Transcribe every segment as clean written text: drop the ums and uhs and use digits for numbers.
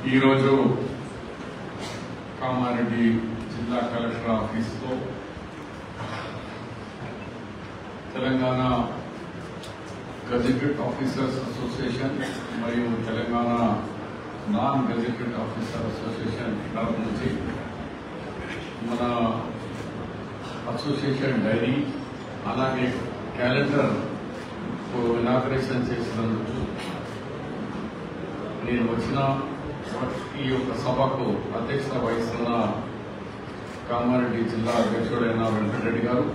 ఈరోజు కామారెడ్డి జిల్లా కలెక్టర్ ఆఫీస్లో తెలంగాణ గెజెటెడ్ ఆఫీసర్స్ అసోసియేషన్ మరియు Telangana non gazetted officer association తరఫు నుంచి మన అసోసియేషన్ డైరీ అలాగే క్యాలెండర్ ఇనాగరేషన్ చేసినందుకు నేను వచ్చిన ఈ యొక్క సభకు అధ్యక్షత వహిస్తున్న కామారెడ్డి జిల్లా అధ్యక్షుడైన వెంకటరెడ్డి గారు,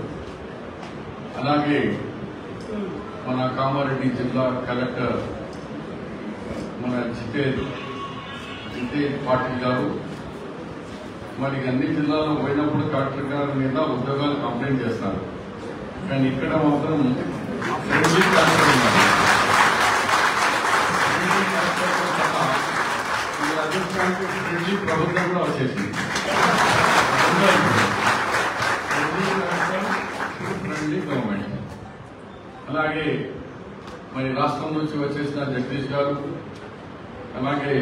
అలాగే మన కామారెడ్డి జిల్లా కలెక్టర్ మన జితేజ్ పాటిల్ గారు, మరి అన్ని జిల్లాలో పోయినప్పుడు కలెక్టర్ గారి మీద ఉద్యోగాలు కంప్లైంట్ చేస్తారు, కానీ ఇక్కడ మాత్రం ఫ్రెండ్లీ ప్రభుత్వం కూడా వచ్చేసింది. Friendly government. అలాగే మరి రాష్ట్రం నుంచి వచ్చేసిన జగదీష్ గారు, అలాగే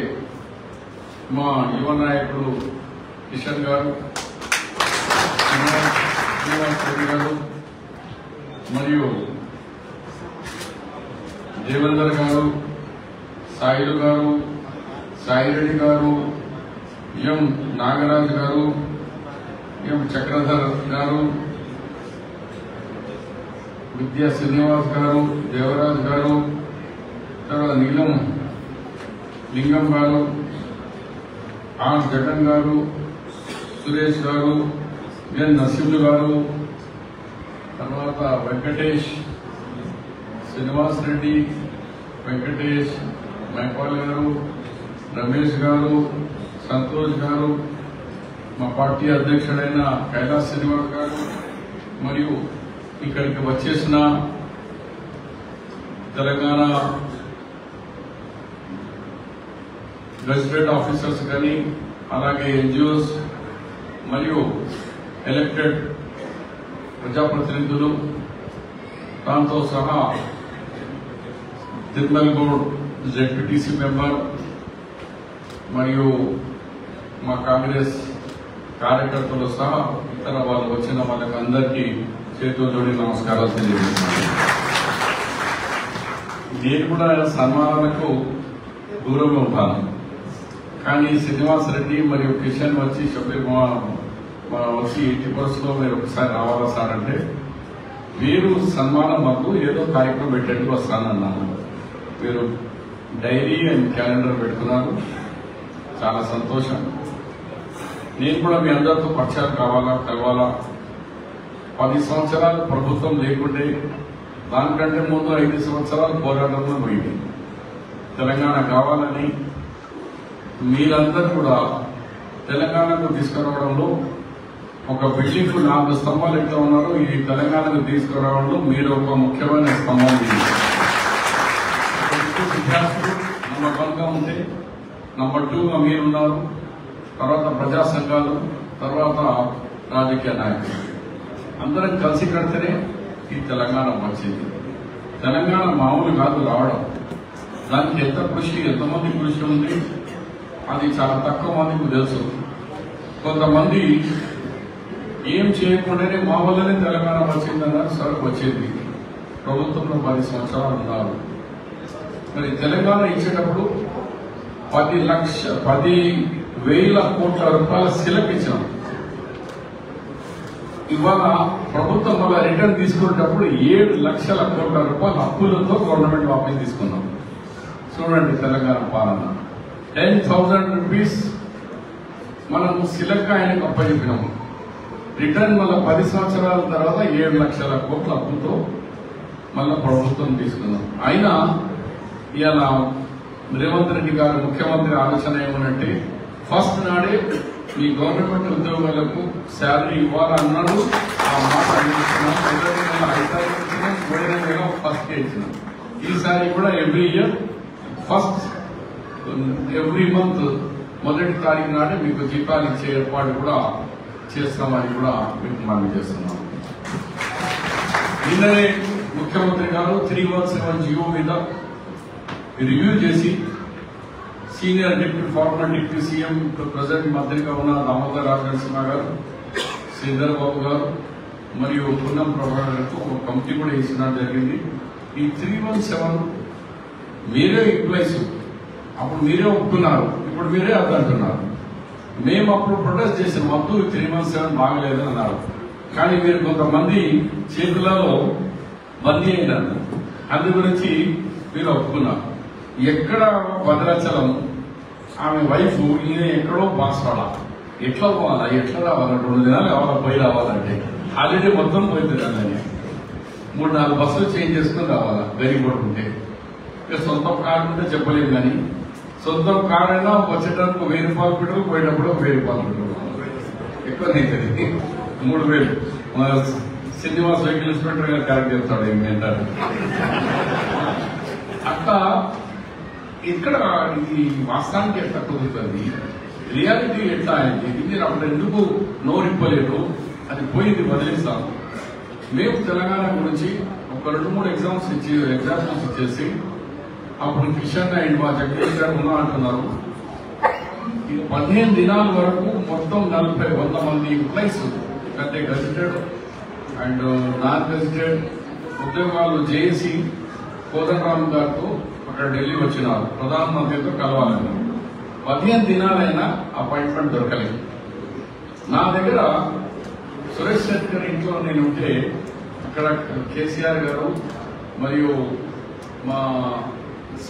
మా యువ నాయకుడు కిషన్ గారు, శ్రీనివాస్ రెడ్డి గారు, మరియు దేవేందర్ గారు, సాయిలు గారు, సాయిరెడ్డి గారు, ఎం నాగరాజు గారు, ఎం చక్రధర్ గారు, విద్యా శ్రీనివాస్ గారు, దేవరాజ్ గారు, తర్వాత నీలం లింగం గారు, ఆర్ జగన్ గారు, సురేష్ గారు, ఎన్ నరసింహులు గారు, తర్వాత వెంకటేష్, శ్రీనివాస్ రెడ్డి, వెంకటేష్, మైపాల్ గారు, రమేష్ గారు, సంతోష్ గారు, మా పార్టీ అధ్యక్షుడైన కైలాస్ శ్రీనివాస్ గారు, మరియు ఇక్కడికి వచ్చేసిన తెలంగాణ గెజెటెడ్ ఆఫీసర్స్ కానీ, అలాగే ఎన్జిఓస్ మరియు ఎలక్టెడ్ ప్రజాప్రతినిధులు, దాంతో సహా తిరుమల గౌడ్ జెడ్పీటీసీ మెంబర్ మరియు మా కాంగ్రెస్ కార్యకర్తలు సహా ఇతర వాళ్ళు వచ్చిన వాళ్ళకి అందరికీ చేతులు జోడి నమస్కారాలు తెలియజేస్తున్నాను. నేను కూడా సన్మానాలకు దూరంగా ఉంటాను, కానీ శ్రీనివాస్ రెడ్డి మరియు కిషన్ వచ్చి వచ్చి 80% మీరు ఒకసారి రావాలా సార్ అంటే, మీరు సన్మానం మాకు ఏదో కార్యక్రమం పెట్టేట్టు వస్తానన్నాను. మీరు డైరీ అండ్ క్యాలెండర్ పెడుతున్నారు, చాలా సంతోషం. నేను కూడా మీ అందరితో పరిచయాలు కలవాలా. 10 సంవత్సరాలు ప్రభుత్వం లేకుంటే దానికంటే ముందు 5 సంవత్సరాలు పోరాటంలో పోయింది. తెలంగాణ కావాలని మీరందరూ కూడా తెలంగాణకు తీసుకురావడంలో ఒక బిల్డింగ్ 4 స్తంభాలు ఎట్లా ఉన్నారో ఈ తెలంగాణకు తీసుకురావడంలో మీరు ఒక ముఖ్యమైన స్తంభం. విద్యార్థులు నంబర్ 1గా ఉంటే, నంబర్ 2గా మీరున్నారు, తర్వాత ప్రజా సంఘాలు, తర్వాత రాజకీయ నాయకులు అందరం కలిసి కడితేనే ఈ తెలంగాణ వచ్చింది. తెలంగాణ మామూలు కాదు రావడం, దానికి ఎంతమంది కృషి ఉంది అది చాలా తక్కువ మందికి తెలుసు. కొంతమంది ఏం చేయకుండానే మా వల్లనే తెలంగాణ వచ్చిందన్నారు, సరుకు వచ్చేది. ప్రభుత్వంలో 10 సంవత్సరాలు ఉన్నారు. మరి తెలంగాణ ఇచ్చేటప్పుడు 10,000 కోట్ల రూపాయల శిలక ఇచ్చినాం. ఇవాళ ప్రభుత్వం వల్ల రిటర్న్ తీసుకునేటప్పుడు 7 లక్షల కోట్ల రూపాయల అప్పులతో గవర్నమెంట్ వాపస్ తీసుకున్నాం. చూడండి తెలంగాణ పాలన. 10,000 రూపీస్ మనం శిలక ఆయనకు అప్పచెప్పినాము. రిటర్న్ మళ్ళీ 10 సంవత్సరాల తర్వాత 7 లక్షల కోట్ల అప్పుతో మళ్ళా ప్రభుత్వం తీసుకున్నాం. అయినా ఇలా రేవంత్ రెడ్డి గారు ముఖ్యమంత్రి ఆలోచన ఏమనంటే, ఫస్ట్ నాడే మీ గవర్నమెంట్ ఉద్యోగాలకు శాలరీ ఇవ్వాలన్నాడు. ఆ మాట అందిస్తున్నాం. 5 ఫస్ట్ ఇచ్చినాం. ఈసారి కూడా ఎవ్రీ మంత్ మొదటి తారీఖు నాడే మీకు జీతాలు ఇచ్చే ఏర్పాటు కూడా చేస్తామని కూడా మీకు మనం చేస్తున్నాం. నిన్ననే ముఖ్యమంత్రి గారు 317 జీవో మీద రివ్యూ చేసి senior former deputy CM present మంత్రిగా ఉన్న దామోదర్ రాజ నరసింహ గారు, శ్రీధర్ బాబు గారు మరియు పున్నం ప్రభాకర్ గారితో ఒక కమిటీ కూడా వేసిన జరిగింది. ఈ 317 మీరే ఎంప్లాయీస్, అప్పుడు మీరే ఒప్పుకున్నారు, ఇప్పుడు మీరే అద్దంటున్నారు. మేము అప్పుడు ప్రొటెస్ట్ చేసిన వద్దు 317 బాగలేదని అన్నారు. కానీ మీరు కొంతమంది చేతులలో బందీ అయినారు, అందు గురించి మీరు ఒప్పుకున్నారు. ఎక్కడ భద్రాచలం ఆమె వైఫ్, ఈయన ఎక్కడో బాస్వాడ, ఎట్లా పోవాలా, ఎట్లా రావాలా, 2 దినాలు కావాలా పోయి రావాలంటే ఆల్రెడీ మొత్తం పోయింది. 3-4 బస్సులు చేంజ్ చేసుకుని రావాలా గరీబ్ ఉంటే. సొంత కారు ఉంటే చెప్పలేము, కానీ సొంత కారు అయినా వచ్చేటప్పుడు 1000 రూపాయలు పెట్రోల్, పోయేటప్పుడు 1000 రూపాయలు పెట్రోల్ ఎక్కువనైతుంది. 3000 శ్రీనివాస్ వెహికల్ ఇన్స్పెక్టర్ గారు కరెక్ట్ చెప్తాడు ఏంటంటారు. అట్లా ఇక్కడ ఇది వాస్తవానికి ఎట్లా కుదురుతుంది, రియాలిటీ ఎట్లా అయింది, ఇది అప్పుడు ఎందుకు నోరిప్పలేదు, అది పోయింది, వదిలేస్తాను. మేము తెలంగాణ గురించి ఒక 2-3 ఎగ్జాంపుల్స్ ఇచ్చేసి అప్పుడు కిషన్ అండ్ మా జగదీష్ గారు ఉన్నా అంటున్నారు. 15 దినాల వరకు మొత్తం 40-100 మంది ఎంప్లాయీస్ అంటే గెజిటెడ్ అండ్ నాన్ గెజిటెడ్ ఉద్యోగాలు చేసి కోదండరామ్ గారితో అక్కడ ఢిల్లీ వచ్చినారు, ప్రధానమంత్రితో కలవాలని. 15 దినాలైనా అపాయింట్మెంట్ దొరకలేదు. నా దగ్గర సురేష్ శెట్టి గారి ఇంట్లో నేను ఉంటే అక్కడ కేసీఆర్ గారు మరియు మా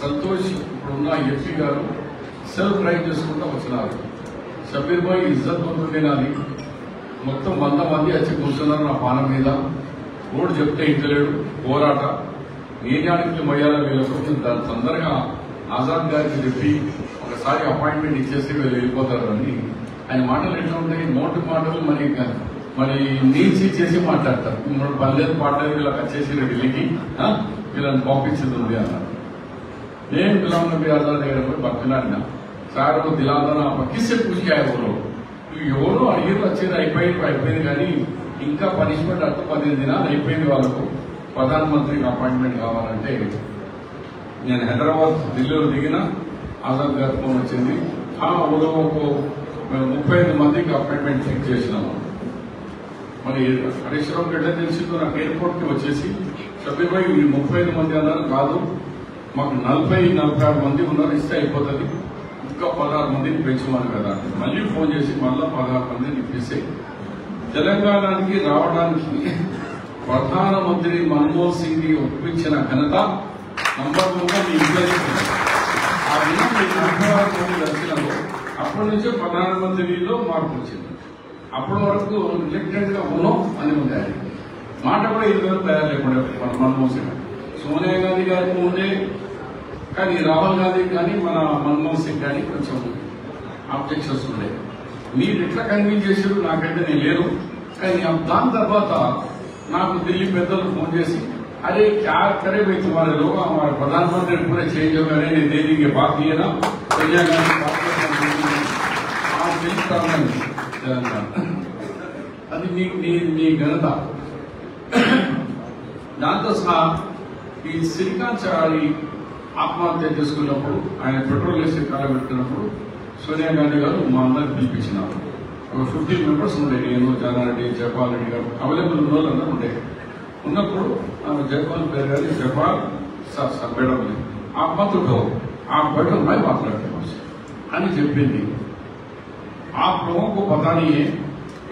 సంతోష్ ఇప్పుడున్న ఎంపీ గారు సెల్ఫ్ డ్రైవ్ చేసుకుంటూ వచ్చినారు. షబీర్ భాయ్ ఇజ్జత్ ఉంటుంది నాది, మొత్తం 100 మంది వచ్చి కూర్చున్నారు నా పానం మీద. రోడ్డు చెప్తే ఇంటలేడు, పోరాట ఏరియానికి మొయ్యాల వీళ్ళకు దాని తొందరగా ఆజాద్ గారికి చెప్పి ఒకసారి అపాయింట్మెంట్ ఇచ్చేసి వీళ్ళు వెళ్ళిపోతారు అని. ఆయన మాటలు ఎట్లా ఉంటాయి, నోటి మాటలు మరి నీల్చి చేసి మాట్లాడతారు. 3 పల్లెలు పాటలు వీళ్ళకి వచ్చేసి ఢిల్లీకి వీళ్ళని పంపించింది ఉంది అన్నారు. నేను గులాం నబీ ఆజాద్ దగ్గర పోయి బతిలాడినా, సార్ దిలాదనా కిస్సే పూజకి ఎవరు అడిగారు, వచ్చేది అయిపోయింది కానీ ఇంకా పనిష్మెంట్ అంటూ 15 దినాలు అయిపోయింది. వాళ్ళకు ప్రధానమంత్రికి అపాయింట్మెంట్ కావాలంటే నేను హైదరాబాద్ ఢిల్లీలో దిగిన ఆజాద్ గారి ఫోన్ వచ్చింది. మేము 35 మందికి అపాయింట్మెంట్ ఫిక్స్ చేసినాము. మరి హరీశ్రావు గడ్డ తెలిసిందో నాకు ఎయిర్పోర్ట్కి వచ్చేసి షబీర్ భాయ్ 35 మంది అన్నారు, కాదు మాకు 40-46 మంది ఉన్నారు, ఇస్తే అయిపోతుంది, ఇంకా 16 మందిని పెంచమని కదా. మళ్ళీ ఫోన్ చేసి మళ్ళా 16 మందిని ఇప్పిస్తే తెలంగాణకి రావడానికి ప్రధానమంత్రి మన్మోహన్ సింగ్ ని ఒప్పించిన ఘనత నంబర్ 1గా మీ ఇంట్లో. ఆ దినం మీకు 36 మంది దర్శనంలో అప్పటి నుంచే ప్రధానమంత్రిలో మార్పు వచ్చింది. అప్పటి వరకు రిలెక్టెడ్ గా ఉన్నాం అని ఉంది. ఆయన మాట కూడా ఇదివరకు తయారు లేకుండా మన్మోహన్ సింగ్. సోనియా గాంధీ గారికి ముందే, కానీ రాహుల్ గాంధీ కానీ మన మన్మోహన్ సింగ్ కానీ కొంచెం ఆబ్జెక్షన్స్ ఉండే. మీరు ఎట్లా కన్విన్స్ చేశారు నాకైతే నేను లేదు. కానీ దాని తర్వాత నాకు ఢిల్లీ పెద్దలు ఫోన్ చేసి, अरे क्या करे भाई, तुम्हारे लोग हमारे प्रधानमंत्री पूरे चेंज हो गए, नहीं दे देंगे, बात ये ना सोनिया गांधी అది మీ ఘనత. దాంతో సహా ఈ శ్రీకాంత్ ఆత్మహత్య చేసుకున్నప్పుడు, ఆయన పెట్రోల్ వేసి కాలబెట్టినప్పుడు సోనియా గాంధీ గారు మా అందరికి పిలిపించినారు. ఒక 15 మెంబర్స్ ఉండే, నేను, జానారెడ్డి, జయపాల్ రెడ్డి గారు అవైలబుల్ ఉన్న వాళ్ళందరూ ఉండే. ఉన్నప్పుడు जयपाल कह रहे जयपाल सर मैडम आप मत उठो, आप बैठो, मैं बात करता हूँ అని చెప్పింది. आप लोगों को पता नहीं है,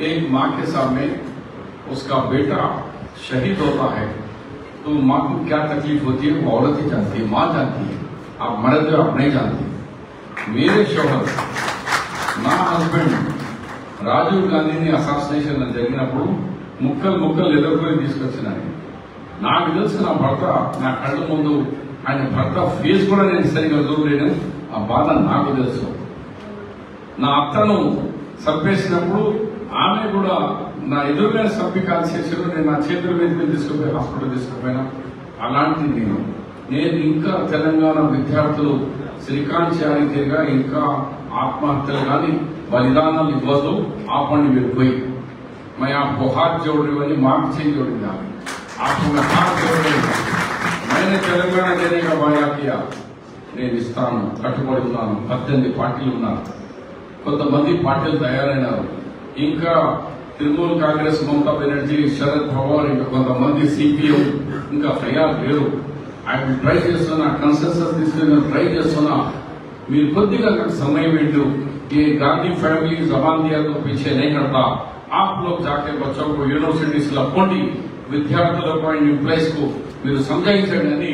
एक माँ के सामने उसका बेटा शहीद होता है तो माँ को क्या तकलीफ होती है वो औरत ही जानती है, माँ जानती है, आप मर्द हो आप नहीं जानती. मेरे शोहर నా హస్బెండ్ రాజీవ్ గాంధీని అసాసినేషన్ జరిగినప్పుడు ముక్కలు ఎదుర్కొని తీసుకొచ్చినాను. నాకు తెలుసు నా భర్త నా కళ్ళ ముందు, ఆయన భర్త ఫేస్ కూడా నేను సరిగా చూడలేను, ఆ బాధ నాకు తెలుసు. నా అత్తను చంపేసినప్పుడు ఆమె కూడా నా ఎదురుగా చంపి కాల్చేసారు, నేను నా చేతుల మీద తీసుకుపోయి హాస్పిటల్ తీసుకుపోయినా. అలాంటి నేను ఇంకా తెలంగాణ విద్యార్థులు శ్రీకాంత్ చారిత్రగా ఇంకా ఆత్మహత్యలు కానీ బలిదానాలు ఇవ్వదు, ఆపండి మీరు పోయి. मैं आपको हाथ जोड़ रही हूँ, मांग से जोड़ रहा आपको मैं हाथ जोड़ रही हूँ. मैंने तेलंगाना देने का वादा किया, నేను ఇస్తాను, కట్టుబడి ఉన్నాను. 18 పార్టీలు ఉన్నారు, కొంతమంది పార్టీలు తయారైనారు. ఇంకా తృణమూల్ కాంగ్రెస్, మమతా బెనర్జీ, శరద్ పవార్, ఇంకా కొంతమంది సిపిఎం ఇంకా తయారు లేరు. ఆయన ట్రై చేస్తున్నా, కన్సెన్సస్ తీసుకుని ట్రై చేస్తున్నా. మీరు కొద్దిగా నాకు समय वेंडू, ये गांधी फैमिली जबान दिया तो पीछे नहीं हटता. आप लोग जाके बच्चों को यूनिवर्सिटीज लपोंडी విద్యార్థులకు అండ్ ఎంప్లాయీస్ కు మీరు సంజాయించండి అని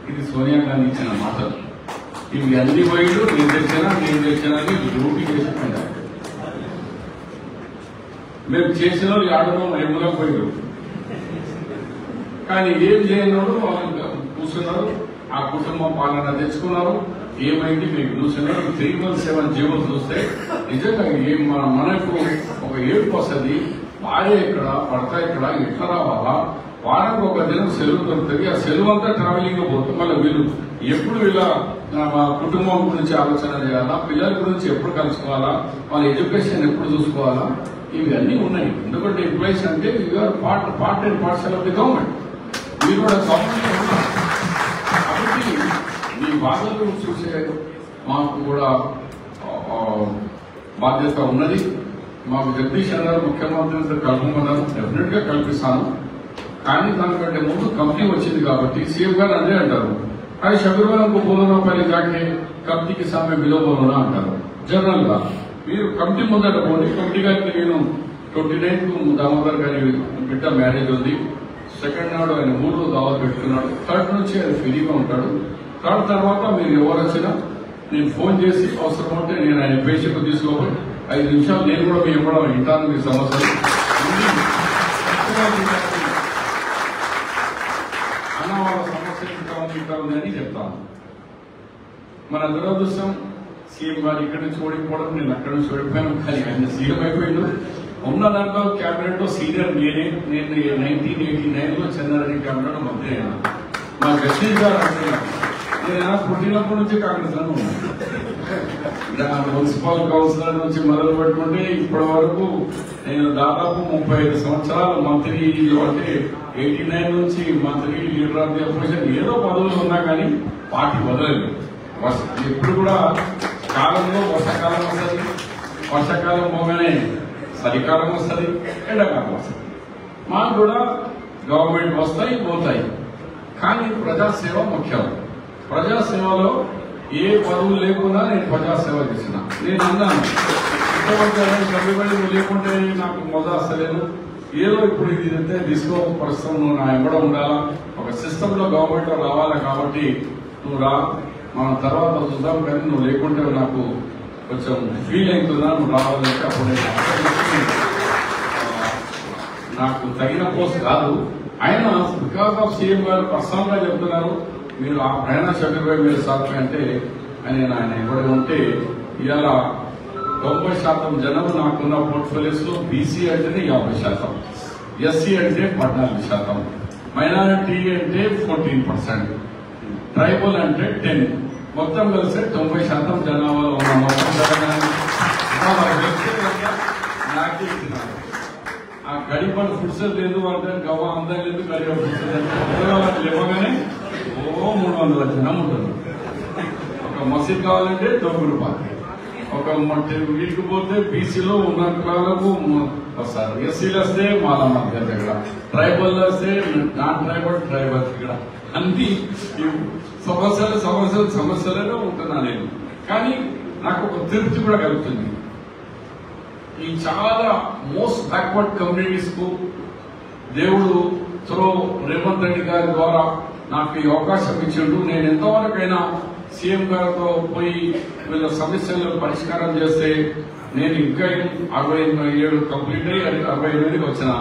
ఇది సోనియా గాంధీ ఇచ్చిన మాటలు. ఇవి అన్ని పోయిలు నేను తెచ్చినా డ్యూటీ చేసిపోయినా. మేము చేసిన వాళ్ళు ఆడడం ఎమ్ములో పోయిరు, కానీ ఏం చేయనోడు వాళ్ళు కూర్చున్నారు. ఆ కుటుంబం పాలన తెచ్చుకున్నారు. ఏమైంది మీకు చూసినారు. 317 జీవోలు చూస్తే నిజంగా ఏం మనకు ఒక ఏడుపు వస్తుంది. భార్య ఇక్కడ, భర్త ఇక్కడ, ఎట్లా రావాలా? వారానికి ఒక దినం సెలవు దొరుకుతుంది. ఆ సెలవు అంతా ట్రావెలింగ్ పోతుంది. మళ్ళీ వీళ్ళు ఎప్పుడు ఇలా కుటుంబం గురించి ఆలోచన చేయాలా, పిల్లల గురించి ఎప్పుడు కలుసుకోవాలా, వాళ్ళ ఎడ్యుకేషన్ ఎప్పుడు చూసుకోవాలా, ఇవి అన్నీ ఉన్నాయి. ఎందుకంటే ఎంప్లాయీస్ అంటే you're part and parcel of the government. మీరు కూడా గవర్నమెంట్ ఉన్నారు కాబట్టి మీ బాధలు చూసే మాకు కూడా బాధ్యత ఉన్నది. మాకు జగదీష్ అన్నారు ముఖ్యమంత్రితో కలపమన్నారు. డెఫినెట్ గా కల్పిస్తాను. కానీ దానికంటే ముందు కంపెనీ వచ్చింది కాబట్టి సీఎం గారు అదే అంటారు, అది శబరిమలకు బోలనా పని జాకే కంపెనీకి సామె బిలో బోలనా అంటారు. జనరల్ గా మీరు కమిటీ ముందట పోండి. కమిటీ గారికి నేను 29కు దామోదర్ గారి బిడ్డ మ్యారేజ్ ఉంది. 2nd నాడు ఆయన 3 దావా పెట్టుకున్నాడు. 3rd నుంచి ఆయన ఫ్రీగా ఉంటాడు. 3rd తర్వాత మీరు ఎవరు వచ్చినా నేను ఫోన్ చేసి అవసరం ఉంటే నేను ఆయన పేషకు తీసుకోవాలి. 5 నిమిషాలు నేను కూడా మీ ఇవ్వడం వింటాను. మీ సమస్యలు అన్న వాళ్ళ సమస్యలు ఇంకా ఉంది అని చెప్తాను. మన దురదృష్టం సీఎం గారు ఇక్కడి నుంచి ఓడిపోవడం, నేను అక్కడి నుంచి ఓడిపోయాను. కానీ ఆయన సీఎం అయిపోయిండు. ఉన్న దాంట్లో క్యాబినెట్ లో సీనియర్ నేనే. నేను 1989లో చెన్నారెడ్డి క్యాబినెట్ మంత్రి అయినా. మా జస్టిస్ గారు అంటున్నారు, నేను పుట్టినప్పటి నుంచి కాంగ్రెస్ లో ఉన్నాను. మున్సిపల్ కౌన్సిలర్ నుంచి మొదలు పెట్టుకుంటే ఇప్పటి వరకు నేను దాదాపు 35 సంవత్సరాలు మంత్రి. అంటే 89 నుంచి మంత్రి, లీడర్ ఆఫ్ ది అపోజిషన్, ఏదో పదవులు ఉన్నా కానీ పార్టీ వదలేదు. ఎప్పుడు కూడా కాలంలో వర్షాకాలం వస్తుంది, వర్షాకాలం పోగానే చలికాలం వస్తుంది, ఎండాకాలం వస్తుంది. మాకు కూడా గవర్నమెంట్ వస్తాయి పోతాయి, కానీ ప్రజాసేవ ముఖ్యం. ప్రజాసేవలో ఏ పదవులు లేకుండా నేను ప్రజాసేవ చేసిన. నేను అన్నాను కవిబడి లేకుంటే నాకు మజా వస్తలేదు. ఏదో ఇప్పుడు ఇది అయితే తీసుకో, ప్రస్తుతం నువ్వు నా ఎంబడ ఉండాలా, ఒక సిస్టమ్ లో గవర్నమెంట్ లో రావాలా. కాబట్టి నువ్వు రా, మనం తర్వాత చూద్దాం. కానీ నువ్వు లేకుంటే నాకు కొంచెం ఫీల్ అవుతుందా, నువ్వు రావాలంటే అప్పుడు నాకు తగిన పోస్ట్ కాదు. ఆయన బికాస్ ఆఫ్ సీఎం గారు పర్సనల్ గా చెప్తున్నారు, మీరు ఆ ప్రయాణ షబీర్ మీరు సాధ్యం అంటే ఆయన ఎక్కడ ఉంటే ఇవాళ 90% జనం నాకున్న పోర్ట్ఫోలియోస్ లో బీసీ అంటేనే 50%, ఎస్సీ అంటే 14%, మైనారిటీ అంటే 14%, ట్రైబల్ అంటే 10%. మొత్తం కలిసి 90% జనాభాలో ఉన్న మొత్తం నాకే ఇచ్చినారు. ఆ గడిపడ ఫుడ్స్ లేదు అంటే గవ్వ అందం లేదు, గడిపడ ఫుడ్స్ లేదు. లేవగానే 300 జనం ఉంటుంది. ఒక మసీద్ కావాలంటే 90 రూపాయలు. ఒక వీటికి పోతే బీసీలో ఉన్న కులాలకు వస్తారు, ఎస్సీలు వస్తే మాల మధ్య దగ్గర, ట్రైబల్ వస్తే నాన్ ట్రైబల్ ఇక్కడ. అన్ని సమస్యలనే ఉంటున్నా నేను. కానీ నాకు ఒక తృప్తి కూడా కలుగుతుంది. ఈ చాలా మోస్ట్ బ్యాక్వర్డ్ కమ్యూనిటీస్ కు దేవుడు త్రో రేవంత్ రెడ్డి గారి ద్వారా నాకు ఈ అవకాశం ఇచ్చిండు. నేను ఎంతవరకైనా సీఎం గారితో పోయి వీళ్ళ సమస్యలను పరిష్కారం చేస్తే నేను ఇంకా 67 కంప్లీట్ అయ్యి 68కి వచ్చిన.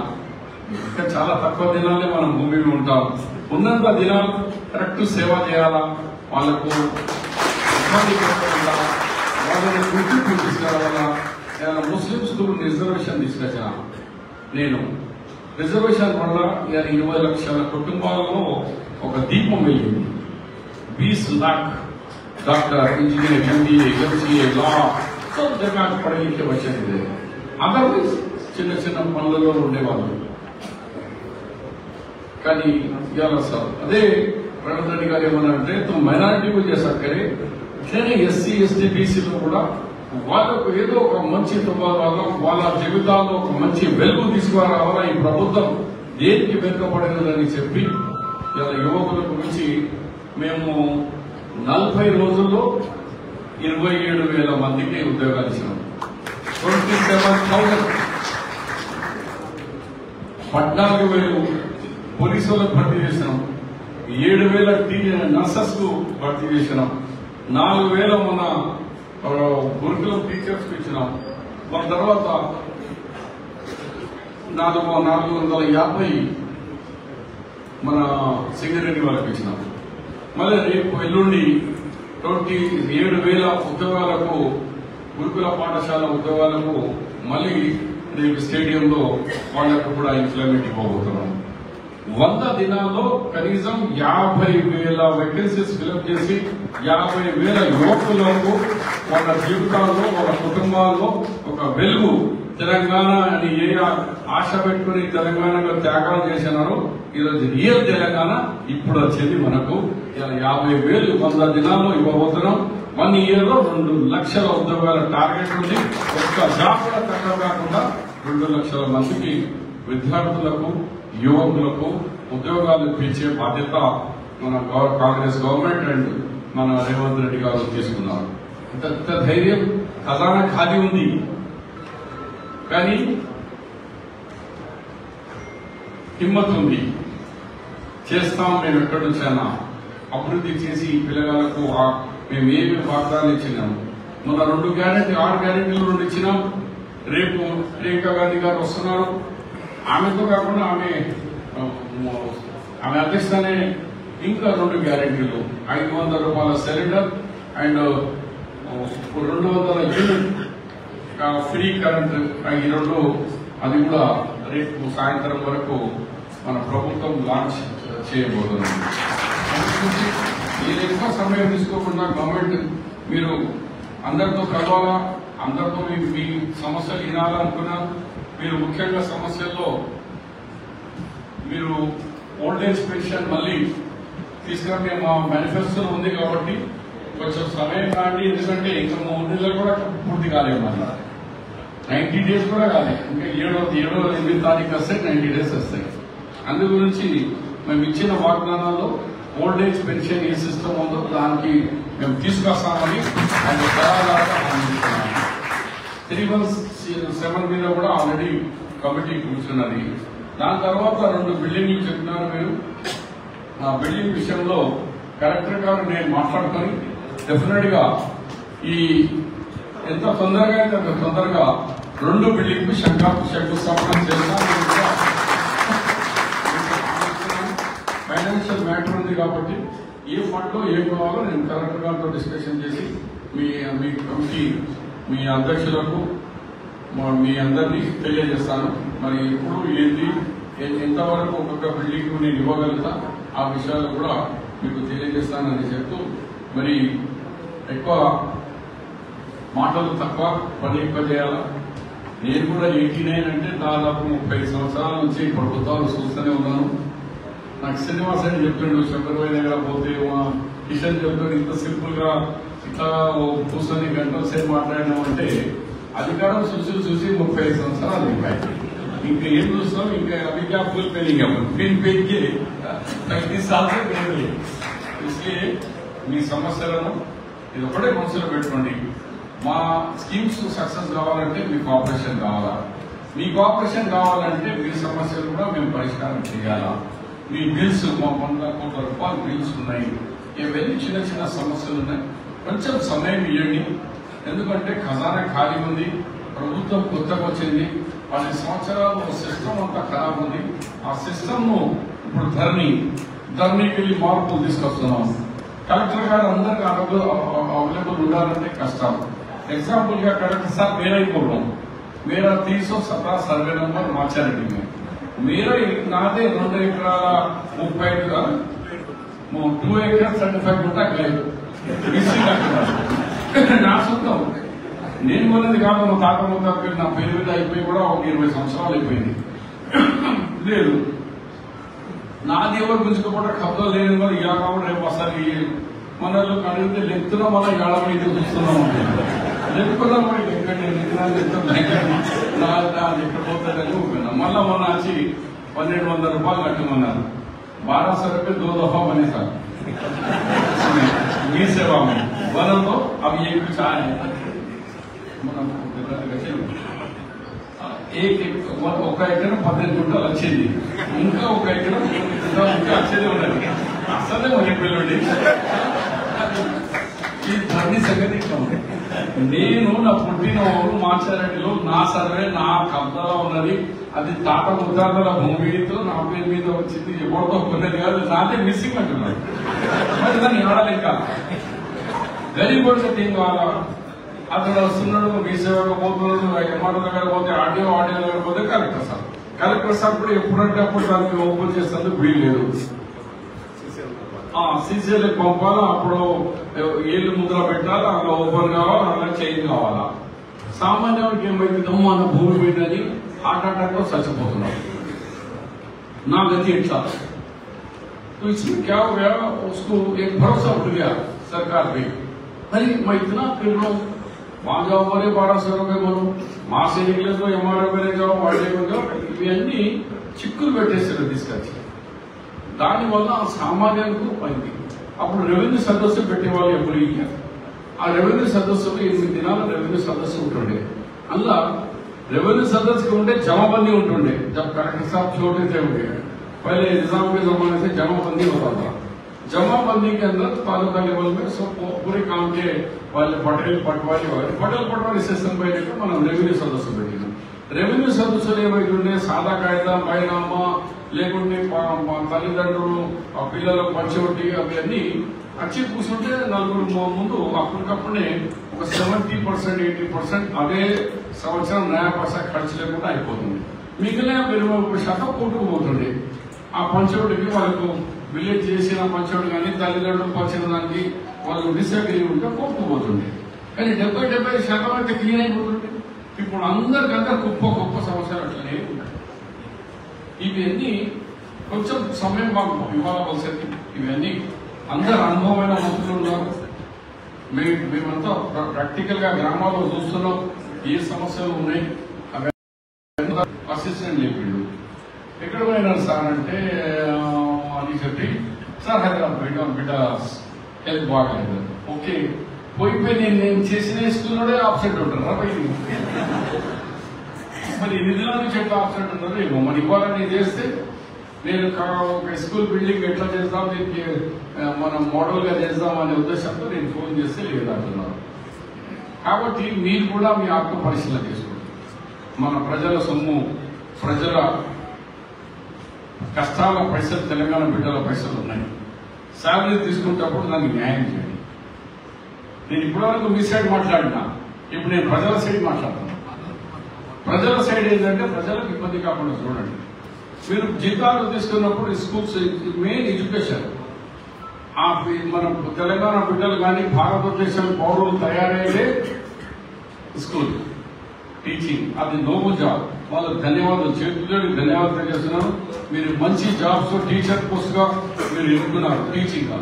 ఇంకా చాలా తక్కువ దినాలే మనం భూమి ఉంటాం. ఉన్నంత దినాలు కరెక్ట్ సేవ చేయాలా, వాళ్లకు ఇబ్బంది పెట్టకుండా వాళ్ళని గుర్తింపు తీసుకురావాలా. ముస్లింస్ రిజర్వేషన్ తీసుకొచ్చిన నేను. రిజర్వేషన్ వల్ల 20 లక్షల కుటుంబాలలో ఒక దీపం వెలిగింది. 20 lakh doctor, engineer, MBA, MCA, law सब जगह पढ़े लिखे बच्चे थे. अदरवाइज చిన్న చిన్న పనులలో ఉండేవాళ్ళు. కానీ ఇవాళ సార్ అదే రేవంత్ రెడ్డి గారు ఏమన్నా అంటే మైనారిటీ को जा सकते ఇట్లనే ఎస్సీ ఎస్టీ బీసీలో కూడా వాళ్ళకు ఏదో ఒక మంచి వాళ్ళ జీవితాల్లో ఒక మంచి వెలుగు తీసుకురావాలా ఈ ప్రభుత్వం దేనికి వెనుకబడినదని చెప్పి ఇలా యువకుల గురించి మేము 40 రోజుల్లో 27,000 మందికి ఉద్యోగాలు ఇచ్చినాం. 27,000 14,000 పోలీసులకు భర్తీ చేసినాం. 7,000 నర్సెస్ కు భర్తీ చేసినాం. 4,000 మన గురుకులం టీచర్స్ కు ఇచ్చినాం. మన తర్వాత 450 మన సింగరేణి వాళ్ళకి ఇచ్చినాం. మళ్ళీ రేపు ఎల్లుండి 27,000 ఉద్యోగాలకు గురుకుల పాఠశాల ఉద్యోగాలకు మళ్ళీ రేపు స్టేడియంలో వాళ్లకు కూడా ఎంప్లాయ్మెంట్ ఇవ్వబోతున్నాం. 100 దినాల్లో కనీసం 50,000 వేకెన్సీస్ ఫిలప్ చేసి 50,000 యువకులకు వాళ్ళ జీవితాల్లో వాళ్ళ కుటుంబాల్లో ఒక వెలుగు తెలంగాణ అని ఏ ఆశ పెట్టుకుని తెలంగాణలో త్యాగాలు చేసినారో ఈరోజు రియల్ తెలంగాణ ఇప్పుడు వచ్చింది మనకు. 50,000 100 దినాల్లో ఇవ్వబోతున్నాం. 1 year లో 2 లక్షల ఉద్యోగాల టార్గెట్ ఉంది. ఒక్క జాబ్ కూడా తక్కువ కాకుండా 2 లక్షల మందికి విద్యార్థులకు యువకులకు ఉద్యోగాలు ఇప్పించే బాధ్యత మన కాంగ్రెస్ గవర్నమెంట్ అండ్ మన రేవంత్ రెడ్డి గారు తీసుకున్నారు. ఇంత ధైర్యం ఖజానా ఖాళీ ఉంది కానీ హిమ్మత్ ఉంది. చేస్తాం మేము ఎక్కడి నుంచైనా అభివృద్ధి చేసి పిల్లగాళ్లకు మేము ఏమి వాగ్దానాలు ఇచ్చినాము. మొన్న 6 గ్యారెంటీలు 2 ఇచ్చినాం. రేపు ప్రియాంక గాంధీ గారు వస్తున్నారు. ఆమెతో కాకుండా ఆమె అధ్యక్షతనే ఇంకా 2 గ్యారెంటీలు 500 రూపాయల cylinder and 200 unit free current ఈ 2 అది కూడా రేపు సాయంత్రం వరకు మన ప్రభుత్వం లాంచ్ చేయబోతుంది. మీరు ఎక్కువ సమయం తీసుకోకుండా గవర్నమెంట్ మీరు అందరితో కలవాలా, అందరితో మీ సమస్యలు వినాలనుకున్నా మీరు ముఖ్యంగా సమస్యల్లో మీరు ఓల్డ్ ఏజ్ పెన్షన్ మళ్ళీ తీసుకురండి. మా మేనిఫెస్టోలో ఉంది కాబట్టి కొంచెం సమయం కాండి. ఎందుకంటే ఇంకా 3 నెలలు కూడా పూర్తి కాలేదు. మళ్ళీ 90 days కూడా కాలేదు. ఇంకా 7-8 తారీఖు వస్తాయి, 90 days వస్తాయి. అందు గురించి మేము ఇచ్చిన వాగ్దానాల్లో ఓల్డ్ ఏజ్ పెన్షన్ ఏ సిస్టమ్ ఉందో దానికి మేము తీసుకొస్తామని ఆయన 317 మీద కూడా ఆల్రెడీ కమిటీ కూర్చున్నది. దాని తర్వాత 2 బిల్డింగ్లు చెప్పినారు మీరు. ఆ బిల్డింగ్ విషయంలో కలెక్టర్ గారు నేను మాట్లాడుకొని డెఫినెట్ గా ఈ ఎంత తొందరగా అయితే అంత తొందరగా 2 బిల్డింగ్ శంకుస్థాపన చేస్తాం. ఫైనాన్షియల్ మ్యాటర్ ఉంది కాబట్టి ఏ ఫండ్ లో ఏం కావాలో నేను కలెక్టర్ గారితో డిస్కషన్ చేసి మీ కమిటీ మీ అధ్యక్షులకు మీ అందరినీ తెలియజేస్తాను. మరి ఎప్పుడు ఏంటి ఎంతవరకు ఒక్కొక్క బిల్డింగ్ నేను ఇవ్వగలుగుతా ఆ విషయాలు కూడా మీకు తెలియజేస్తానని చెప్తూ మరి ఎక్కువ మాటలు తక్కువ పని ఎక్కువ చేయాలా. నేను కూడా 89 అంటే దాదాపు 30 సంవత్సరాల నుంచి ప్రభుత్వాలు చూస్తూనే ఉన్నాను. నాకు శ్రీనివాస్ అని చెప్పిండు శంకరబాయి దగ్గర పోతే కిషన్ చెప్తాడు ఇంత సింపుల్ గా ఇట్లా కూర్చొని గంటల సేపు మాట్లాడినాం అంటే అధికారం చూసి 30 సంవత్సరాలు అయిపోయాయి. ఇంకా ఏం చూస్తాం, ఇంకా अभी क्या फुल पेलिंग है, फिर पेल के 35 साल से पेल. इसलिए మీ సమస్యలను ఇది ఒకటే మనసులో పెట్టుకోండి. మా స్కీమ్స్ సక్సెస్ కావాలంటే మీ కోఆపరేషన్ కావాలా. మీ కోఆపరేషన్ కావాలంటే మీ సమస్యలు కూడా మేము పరిష్కారం చేయాలా. మీ బిల్స్ మా 100 కోట్ల రూపాయలు బిల్స్ ఉన్నాయి. ఇవన్నీ చిన్న సమస్యలు ఉన్నాయి. కొంచెం సమయం ఇవ్వండి. ఎందుకంటే ఖజానా ఖాళీ ఉంది. ప్రభుత్వం కొత్తగా వచ్చింది. 10 సంవత్సరాలు సిస్టమ్ అంతా ఖరాబ్ ఉంది. ఆ సిస్టమ్ ను ఇప్పుడు ధరణికి వెళ్ళి మార్పులు తీసుకొస్తున్నాం. కలెక్టర్ గారు అందరికి అవైలబుల్ ఉండాలంటే కష్టం. एग्जाम्पल का कलेक्टर साहब मेरा ही बोल रहा हूँ. मेरा 317 सर्वे नंबर माचारेड्डी में मेरा नादे 2 ఎకరాల 2 acres 35 గుంటకు లేదు. నా సొంతం నేను కొన్నది కాదు. మా తాత ముత్తాతకి నా పేరు మీద అయిపోయి కూడా ఒక 20 సంవత్సరాలు అయిపోయింది. లేదు నాది ఎవరు గుంజుకోకుండా కబ్జా లేని వారు ఇలా కాబట్టి రేపు అసలు మనలో అడిగితే లెక్కున మనం ఏడవ ఇది చూస్తున్నాం లెక్కున్నాం ఎక్కడ ఎక్కడ పోతుందని ఊపినా మళ్ళా మొన్న వచ్చి 1200 రూపాయలు కట్టమన్నారు 1200 रुपये 2 दफा बने सर మీ సేవ వనంలో అవి ఏమి చాయ్ మనం ఒక ఎకరం 18 గుంటలు వచ్చింది ఇంకా ఒక ఎకరం ఇంకా వచ్చేది ఉన్నది అసలే మరి పిల్లడి ఈ ధర్ని సంగతి ఇట్లా ఉంది. నేను నా పుట్టిన ఊరు మాచారెడ్డిలో నా సర్వే నా కబ్జాలో ఉన్నది. అది తాత ముద్దాతల భూమితో నా పేరు మీద వచ్చింది. ఎవరితో కొన్నది కాదు, నాదే మిస్సింగ్ అంటున్నాడు. మరి దాన్ని ఆడలేక వెరీ గుడ్ థింగ్ కావాలా. అతను వస్తున్నాడు, మీ సేవకు పోతున్నాడు, ఎంఆర్ఓ దగ్గర పోతే ఆడియో దగ్గర పోతే కలెక్టర్ సార్ కూడా ఎప్పుడంటే అప్పుడు దానికి ఓపెన్ చేసేందుకు వీలు లేదు. సీసీఎల్కి పంపాలా, అప్పుడు ఏళ్ళు ముద్ర పెట్టాలి, అలా ఓపెన్ కావాలి, అలా చేంజ్ కావాలా. సామాన్యుడికి ఏమైందో మన భూమి పెట్టని హార్ట్ అటాక్ తో చచ్చిపోతున్నాడు. నా गति अच्छा तो इसमें क्या हो गया, उसको एक भरोसा उठ गया सरकार पे, अरे मैं इतना कर रहा हूँ, वहां जाओ बोले 1200 रुपये बोलो, वहां से निकले तो एमआरओ में जाओ, वाड़े में जाओ, ఇవన్నీ చిక్కులు పెట్టేసారు తీసుకొచ్చి. దానివల్ల సామాన్యులకు పోయింది. అప్పుడు రెవెన్యూ సదస్సు పెట్టేవాళ్ళు ఎప్పుడు ఇయ్యారు. ఆ రెవెన్యూ సదస్సులో 8 దినాలు రెవెన్యూ సదస్సు ఉంటుండే. అందులో रेवेन्यू सदस्य के उनके जमाबंदी उठे. जब कलेक्टर साहब छोटे थे उनके पहले निजाम के जमाने से जमाबंदी होता था. जमाबंदी के अंदर तालुका लेवल में सब पूरे काम के वाले पटेल पटवारी सिस्टम पे మనం రెవెన్యూ సదస్సు పెట్టినాం. రెవెన్యూ సదస్సులు ఏమైతుండే, సాదా కాయిదా బైనామా లేకుంటే తల్లిదండ్రులు ఆ పిల్లలకు పంచవట్టి అవన్నీ వచ్చి కూర్చుంటే నలుగురు ముందు అప్పటికప్పుడే ఒక 70% 80% అదే సంవత్సరం నయా పైసా ఖర్చు లేకుండా అయిపోతుంది. మిగిలిన 20% కొట్టుకుపోతుంది. ఆ పంచవటికి వాళ్ళకు విలేజ్ చేసిన పంచవటి కానీ తల్లిదండ్రులు పంచిన దానికి వాళ్ళు డిసగ్రీ ఉంటే కొట్టుకుపోతుంది. కానీ 70% అయితే క్లీన్ అయిపోతుంది. ఇప్పుడు అందరికంతా గొప్ప సమస్యలు అట్లనే ఉంటాయి. ఇవన్నీ కొంచెం సమయం మాకు ఇవ్వాల్సింది. ఇవన్నీ అందరు అనుభవమైన మంత్రులు ఉన్నారు. మేమంతా ప్రాక్టికల్ గా గ్రామాల్లో చూస్తున్నాం ఏ సమస్యలు ఉన్నాయి. అసిస్టెంట్ చెప్పిండు, ఎక్కడ పోయినారు సార్ అంటే అని చెప్పి, సార్ హైదరాబాద్ బిడ్డ హెల్త్ బాగాలేదు. ఓకే, పోయిపోయి నేను చేసిన స్కూల్లోనే ఆబ్సెంట్ ఉంటారా మరి 8 దినాల నుంచి ఎట్లా ఆబ్సెంట్ ఉంటారు ఏమో. మరి ఇవ్వాలని చేస్తే నేను ఒక స్కూల్ బిల్డింగ్ ఎట్లా చేద్దాం, దీనికి మనం మోడల్ గా చేద్దాం అనే ఉద్దేశంతో నేను ఫోన్ చేస్తే లేదంటున్నారు. కాబట్టి మీరు కూడా మీ ఆత్మ పరిశీలన చేసుకోండి. మన ప్రజల సొమ్ము, ప్రజల కష్టాల పైసలు, తెలంగాణ బిడ్డల పైసలు ఉన్నాయి. శాలరీ తీసుకునేటప్పుడు దానికి న్యాయం చేయండి. నేను ఇప్పటివరకు మీ సైడ్ మాట్లాడినా, ఇప్పుడు నేను ప్రజల సైడ్ మాట్లాడుతున్నాను. ప్రజల సైడ్ ఏంటంటే ప్రజలకు ఇబ్బంది కాకుండా చూడండి. మీరు జీతాలు తీసుకున్నప్పుడు స్కూల్స్ మెయిన్ ఎడ్యుకేషన్, మన తెలంగాణ బిడ్డలు కానీ భారతదేశం పౌరులు తయారయ్యే స్కూల్ టీచింగ్, అది నోబుల్ జాబ్. వాళ్ళకి ధన్యవాదాలు, చేతులు ధన్యవాదాలు తెలియజేస్తున్నాను. మీరు మంచి జాబ్స్ టీచర్ పోస్ట్ గా మీరు ఎన్నుకున్నారు. టీచింగ్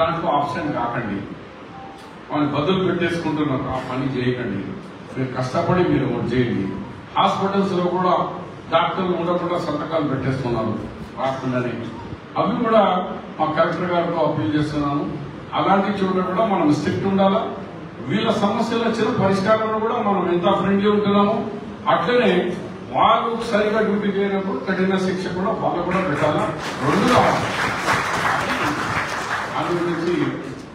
దాంట్లో ఆప్షన్ కాకండి. వాళ్ళని బదులు పెట్టేసుకుంటున్నారు. ఆ పని చేయకండి. మీరు కష్టపడి మీరు చేయండి. హాస్పిటల్స్ లో కూడా డాక్టర్లు ఉండకుండా సంతకాలు పెట్టేస్తున్నారు రాకుండానే. అవి కూడా మా కలెక్టర్ గారితో అప్పీల్ చేస్తున్నాను. అలాంటి చోట కూడా మనం స్ట్రిక్ట్ ఉండాలా. వీళ్ళ సమస్యలు వచ్చిన పరిష్కారంలో కూడా మనం ఎంత ఫ్రెండ్లీ ఉంటున్నామో అట్లనే వాళ్ళు సరిగా డ్యూటీ చేయనప్పుడు కఠిన శిక్ష కూడా వాళ్ళు కూడా పెట్టాలా. రెండు కావాలి. అది గురించి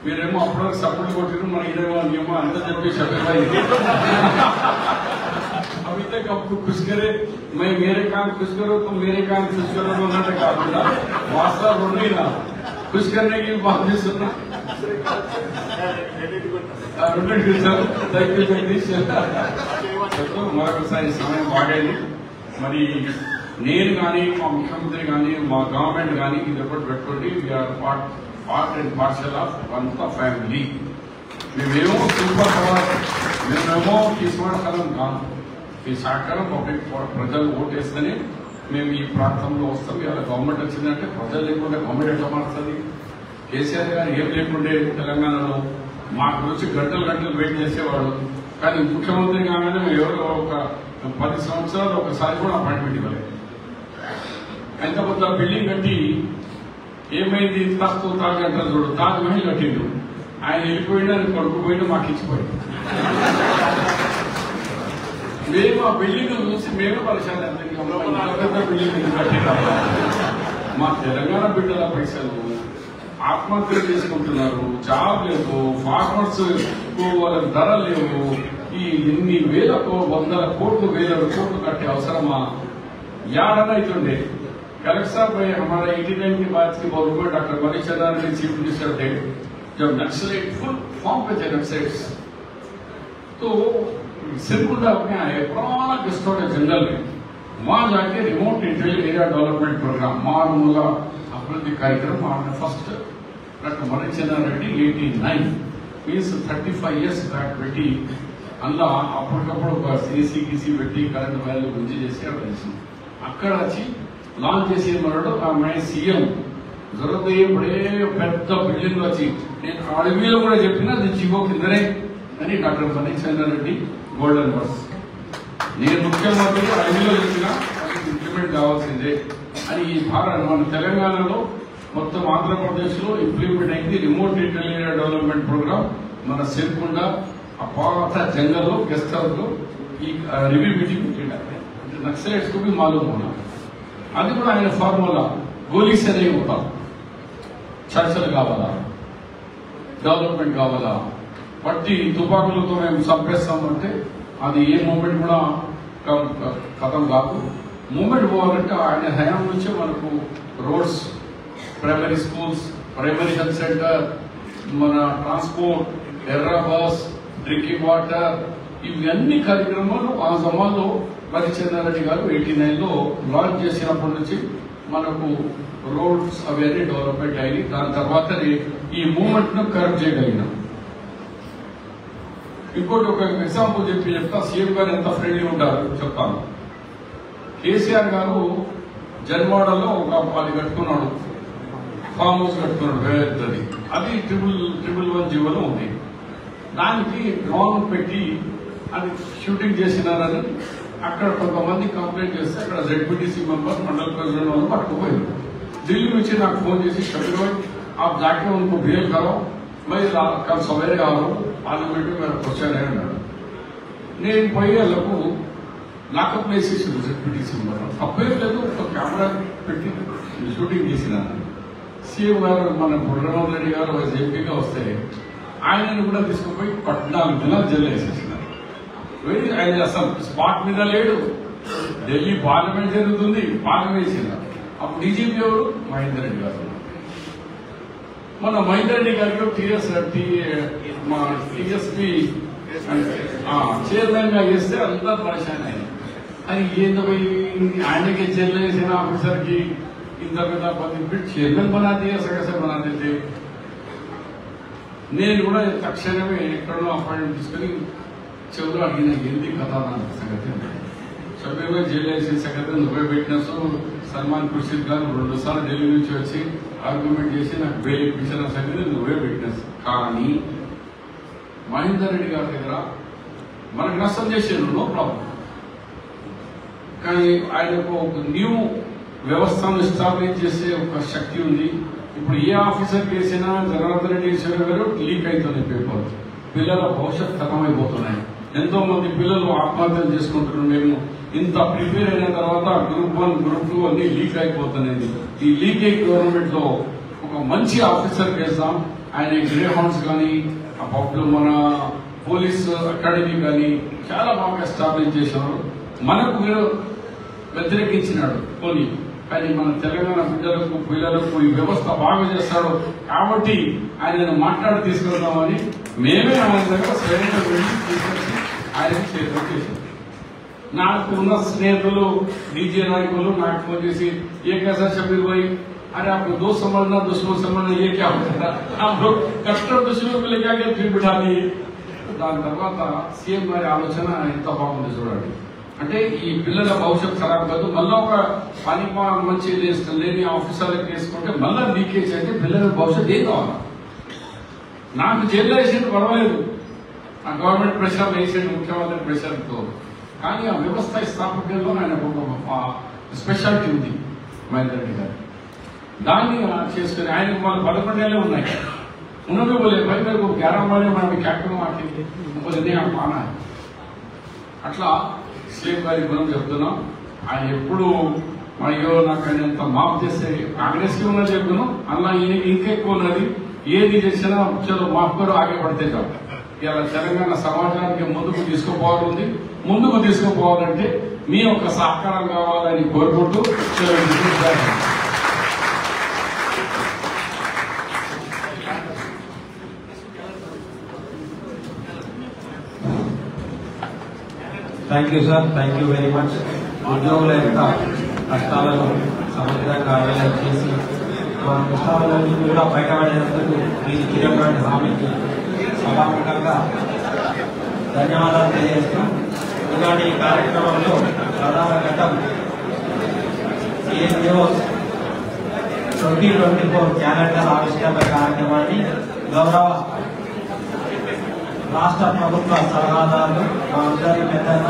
మీరేమో అప్పుడు సపోర్ట్ కొట్టిన మన 20 ఏమో అంత చెప్పేసి अभी तक आपको खुश करे, मैं मेरे काम खुश करो तो मेरे काम खुश करो उन्होंने कहा वास्ता रोनी ना खुश करने की बात भी सुनना. మరొకసారి సమయం వాడేది. మరి నేను కానీ మా ముఖ్యమంత్రి కానీ మా గవర్నమెంట్ కానీ ఇది ఎప్పుడు పెట్టుకోండి. We're part and parcel of one family. మేమేమో సూపర్ పవర్, మేమేమో తీసుకున్న కాలం కాదు. ఈ సహకారం పబ్లిక్ ప్రజలు ఓటేస్తేనే మేము ఈ ప్రాంతంలో వస్తాం, ఇలా గవర్నమెంట్ వచ్చిందంటే ప్రజలు లేకుండా గవర్నమెంట్ ఎట్లా మారుతుంది? కేసీఆర్ గారు ఏం లేకుండే తెలంగాణలో మా గురించి గంటలు వెయిట్ చేసేవాడు. కానీ ముఖ్యమంత్రి కాగానే ఎవరో ఒక 10 సంవత్సరాలు ఒకసారి కూడా అపాయింట్మెంట్ ఇవ్వలేదు. ఎంత పెద్ద బిల్డింగ్ కట్టి ఏమైంది తస్తూ తాగి అంటారు చూడు, తాజ్ మహల్ కట్టిండు. ఆయన వెళ్ళిపోయినా కొడుకు పోయినా మాకు ఇచ్చిపోయింది. మేము ఆ బిల్డింగ్ చూసి మేమే పరిశాలి. బిల్డింగ్ కట్టిన మా తెలంగాణ బిడ్డల పైసలు ఆత్మహత్యలు చేసుకుంటున్నారు, జాబ్ లేవు, ఫార్మర్స్ వాళ్ళకి ధరలు లేవు. ఈ ఎన్ని వేలకు 100 కోట్లు 1000 కోట్లు కట్టే అవసరమా? याद इतने कलेक्टर साहब हमारा 89 की बात की बोलूँ doctor Manish Chandra chief minister थे जब नक्सलाइट फुल फॉर्म पे थे नक्सलाइट्स तो सिरकुंडा अपने आए पुराना डिस्ट्रिक्ट जंगल में वहां जाके remote intelligence area development program मारूमूला अभिवृद्धि कार्यक्रम आपने first doctor Manish Chandra Reddy 89 means 35 years back बेटी अल्ला अप्पटिकప్పుడు सीसी कीसी बेटी करंट वाले गुंजी చేసి అక్కడ వచ్చి లాంచ్ చేసి మరొకడు ఆమె సీఎం జరుగుతే ఇప్పుడే పెద్ద బిల్డింగ్ వచ్చి నేను అడవిలో కూడా చెప్పినా అది చిగో కిందనే అని డాక్టర్ మనీష్ చంద్ర రెడ్డి గోల్డెన్ వర్స్ నేను ముఖ్యమంత్రి అడవిలో చెప్పినా అది ఇంప్లిమెంట్ కావాల్సిందే అని ఈ భారత మన తెలంగాణలో మొత్తం ఆంధ్రప్రదేశ్లో ఇంప్లిమెంట్ అయింది రిమోట్ ఇంటెలిజెన్స్ డెవలప్మెంట్ ప్రోగ్రామ్ మన సిరికొండ ఆ పాత జంగల్లో గెస్ట్ హౌస్ లో ఈ रिव्यू मीटिंग नक्सलाइट्स को भी मालूम होना అది కూడా ఆయన ఫార్ములా గోలీ से नहीं होता చర్చలు కావాలా డెవలప్మెంట్ కావాలా పట్టి తుపాకులతో మేము చంపేస్తామంటే అది ఏ మూమెంట్ కూడా ఖతం కాదు మూమెంట్ పోవాలంటే ఆయన హయాం నుంచే మనకు roads primary schools primary health centre మన ట్రాన్స్పోర్ట్ ఎర్ర బస్ డ్రింకింగ్ వాటర్ ఇవన్నీ కార్యక్రమాలు ఆ జమాన్లో మరిచంద్రారెడ్డి గారు 89లో లాంచ్ చేసినప్పటి నుంచి మనకు రోడ్స్ అవన్నీ డెవలప్మెంట్ అయ్యి దాని తర్వాత ఈ మూవ్మెంట్ ను కరెక్ట్ చేయగలిగినాం. ఇంకోటి ఒక ఎగ్జాంపుల్ చెప్తా సీఎం గారు ఎంత ఫ్రెండ్లీ ఉంటారు చెప్తాను. కేసీఆర్ గారు జన్వాడలో ఒక 10 కట్టుకున్నాడు, ఫామ్ హౌస్ కట్టుకున్నాడు పెద్దది, అది 111 జీవోలో ఉంది. దానికి డ్రోన్ పెట్టి అది షూటింగ్ చేసినారని అక్కడ కొంతమంది కంప్లైంట్ చేస్తే అక్కడ జెడ్పీటీసీ మెంబర్ మండल प्रेसिडेंट వాళ్ళు పట్టుకుపోయారు. ఢిల్లీ నుంచి నాకు ఫోన్ చేసి शबीर भाई आप जाके उनको बेल करो, मैं कल सवेरे आ रहा हूँ पार्लियामेंट में मेरा क्वेश्चन है अన్నాడు. నేను పోయి వాళ్ళకు లాకప్ వేసేసాడు జెడ్పీటీసీ మెంబర్. తప్పేం లేదు, ఒక కెమెరా పెట్టి షూటింగ్ చేసినాను. సీఎం గారు మన బుర్రరావు రెడ్డి గారు ఎంపీగా వస్తే ఆయనను కూడా తీసుకుపోయి 14 నెలలు జైలు వేసేసినారు. ఆయన అసలు స్పాట్ మీద లేడు. ఢిల్లీ పార్లమెంట్ జరుగుతుంది, పార్లమెంట్ వేసినారు. అప్పుడు డీజీపీ ఎవరు? మహేందర్ రెడ్డి గారు. మన మహేందర్ రెడ్డి గారికి టీఎస్పీ చైర్మన్ గా చేస్తే అంతా పరిశాన్ అయింది. అని ఏందో ఆయనకి జైలు వేసిన ఆఫీసర్ కి ఇంత పెద్ద 10 చైర్మన్ బనా దియా సగసే బనా దేతే. నేను కూడా తక్షణమే ఎక్కడో అపాయింట్మెంట్ తీసుకుని చెవులు అడిగిన ఏంది కథ సంగతి. షబీర్ భాయ్ జైలు వేసిన సంగతి నువ్వే పెట్టినసు సల్మాన్ ఖుర్షీద్ గారు 2 సార్లు ఢిల్లీ నుంచి వచ్చి ఆర్గ్యుమెంట్ చేసి నాకు బెయిల్ ఇప్పించిన సంగతి నువ్వే పెట్టినసు. కానీ మహేందర్ రెడ్డి గారి దగ్గర మనకు నష్టం చేసారు, నో ప్రాబ్లం. కానీ ఆయనకు ఒక న్యూ వ్యవస్థను ఎస్టాబ్లిష్ చేసే ఒక శక్తి ఉంది. ఇప్పుడు ఏ ఆఫీసర్ వేసినా జనార్దన్ రెడ్డి గారు లీక్ అవుతుంది పేపర్, పిల్లల భవిష్యత్ ఖతమైపోతున్నాయి. ఎంతో మంది పిల్లలు ఆత్మహత్యలు చేసుకుంటున్నారు. మేము ఇంత ప్రిపేర్ అయిన తర్వాత గ్రూప్ 1 గ్రూప్ 2 అన్ని లీక్ అయిపోతున్నాయి. ఈ లీక్ అయ్యి గవర్నమెంట్ లో ఒక మంచి ఆఫీసర్ వేస్తాం. ఆయన గ్రే హౌన్స్ కానీ మన పోలీస్ అకాడమీ కానీ చాలా బాగా ఎస్టాబ్లిష్ చేసినారు. మనకు వ్యతిరేకించినాడు పోనీ, కానీ మన తెలంగాణ బిడ్డలకు పిల్లలకు ఈ వ్యవస్థ బాగా చేస్తాడు కాబట్టి ఆయనను మాట్లాడి తీసుకెళ్దామని మేమే ఆయన దగ్గర స్వయంగా వెళ్ళి తీసుకొచ్చి ఆయన చేసాం. నాకు ఉన్న స్నేహితులు డీజే నాయకులు నాకు ఫోన్ చేసి ఏ कैसा शबीर भाई, अरे आपको दोस्त समझना दुश्मन समझना ये क्या होता है, आप लोग कट्टर दुश्मन को लेकर फिर बिठा दिए. దాని తర్వాత సీఎం గారి ఆలోచన ఎంత బాగుంది చూడండి. అంటే ఈ పిల్లల భవిష్యత్తు ఖరాబ్ కాదు. మళ్ళీ ఒక పని మంచి లేని ఆఫీసర్లకు వేసుకుంటే మళ్ళీ లీకేజ్ అంటే పిల్లల భవిష్యత్తు ఏం కావాలి? నాకు జైల్లో వేసేది పర్వాలేదు, ఆ గవర్నమెంట్ ప్రెషర్ వేసేది ముఖ్యమంత్రి ప్రెషర్తో. కానీ ఆ వ్యవస్థ స్థాపకుల్లో ఆయన ఒక స్పెషాలిటీ ఉంది మహేందర్ రెడ్డి గారు. దాన్ని చేసుకుని ఆయనకు మన 11 ఏళ్ళే ఉన్నాయి. उन्होंने बोले भाई मेरे को 11 महीने में क्या करूँ आके, बोले नहीं आप आना है. అట్లా స్లేవ్ గారి గుణం చెప్తున్నాం. ఆయన ఎప్పుడు అయ్యో నాకు అంత మాఫ్ చేస్తే కాంగ్రెస్ కి ఉన్నది చెప్తున్నాను, అలా ఇంకెక్కువ ఉన్నది. ఏది చేసినా చలో మాఫ్ కరు ఆగే పడితే చాలు. ఇలా తెలంగాణ సమాజానికి ముందుకు తీసుకుపోవాలి, ముందుకు తీసుకుపోవాలంటే మీ యొక్క సహకారం కావాలని కోరుకుంటూ thank you sir, thank you very much. ఉద్యోగుల యొక్క కష్టాలను సమగ్రంగా అధ్యయనం చేసి మన కష్టాలన్నీ కూడా బయటపడేందుకు మీరు ఇచ్చినటువంటి హామీకి సభాముఖంగా ధన్యవాదాలు తెలియజేస్తూ ఇలాంటి ఈ కార్యక్రమంలో ప్రధాన ఘట్టం CNO 2024 క్యాలెండర్ ఆవిష్కరణ కార్యక్రమాన్ని గౌరవ రాష్ట్ర ప్రభుత్వ సలహాదారులు మా అందరి పెద్దన్న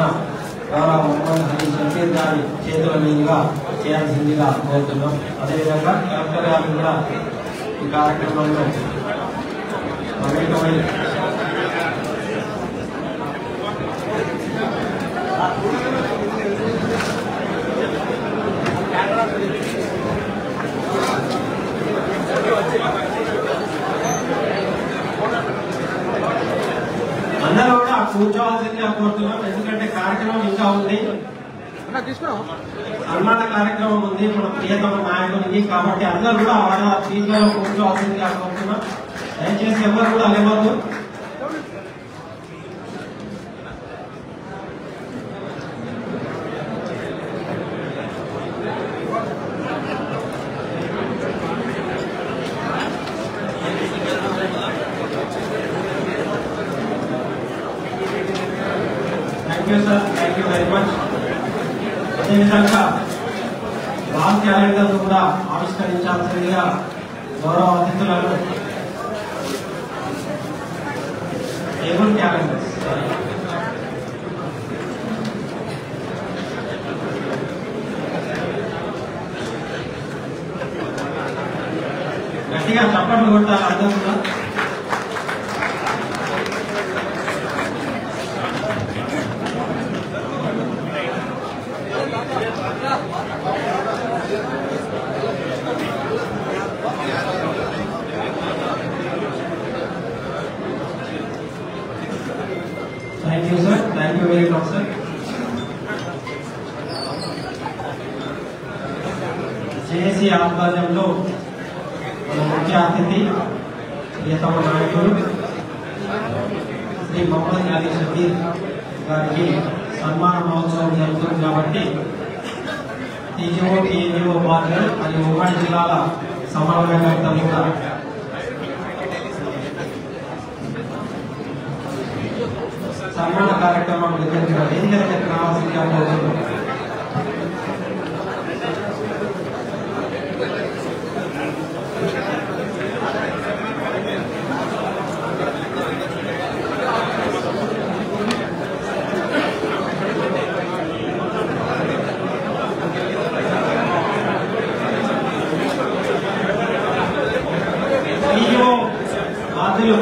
గౌరవ మొహమ్మద్ హనీ షకీర్ గారి చేతుల మీదుగా చేయాల్సిందిగా కోరుతున్నాం. అదేవిధంగా కలెక్టర్ గారు కూడా ఈ కార్యక్రమంలో మమేకమై అందరూ కూడా కూర్చోవాల్సిందిగా కోరుతున్నాం. ఎందుకంటే కార్యక్రమం ఇంకా ఉంది, సన్మాన కార్యక్రమం ఉంది మన ప్రియతమ నాయకునికి. కాబట్టి అందరూ కూడా వాళ్ళ సీట్లలో కూర్చోవాల్సిందిగా కోరుతున్నాం. దయచేసి ఎవరు కూడా లేవద్దు. Thank you sir, thank you very much. అదేవిధంగా వాల్ క్యాలెండర్ కూడా ఆవిష్కరించాల్సిందిగా గౌరవ అతిథులను టేబుల్ క్యాలెండర్స్ గట్టిగా చప్పట్లు కొట్టాలి అందరూ కూడా. Thank you sir, thank you very much sir. JAC ఆధ్వర్యంలో మన ముఖ్య అతిథి ప్రియతమ నాయకులు శ్రీ మొహమ్మద్ హనీ షకీర్ గారికి సన్మాన మహోత్సవం జరుగుతుంది. కాబట్టి TGO, TNGO ఉపాధ్యాయులు మరియు ఉమ్మడి జిల్లాల సమన్వయకర్తలు కూడా సన్మాన కార్యక్రమం వేదిక దగ్గరికి రావాల్సిందిగా కోరుతున్నాం. TGO బాధ్యులు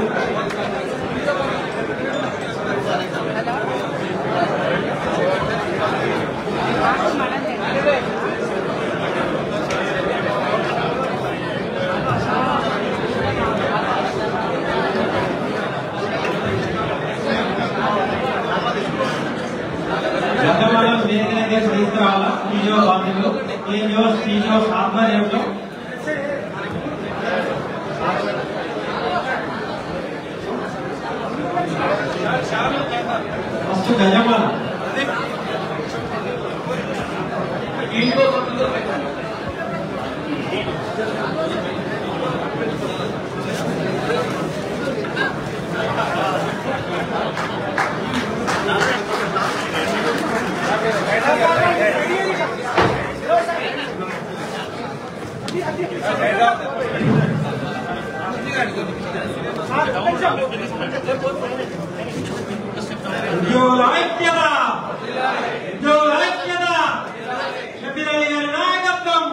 గతంలో వేదిక తీసుకురావాలా. TGO బాధ్యులు TGO ఆధ్వర్యంలో ఫస్ట్ గజమాల ఉద్యోగుల ఐక్యత, ఉద్యోగుల ఐక్యత, షబ్బీర్ అలీ గారి నాయకత్వం.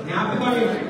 జ్ఞాపకం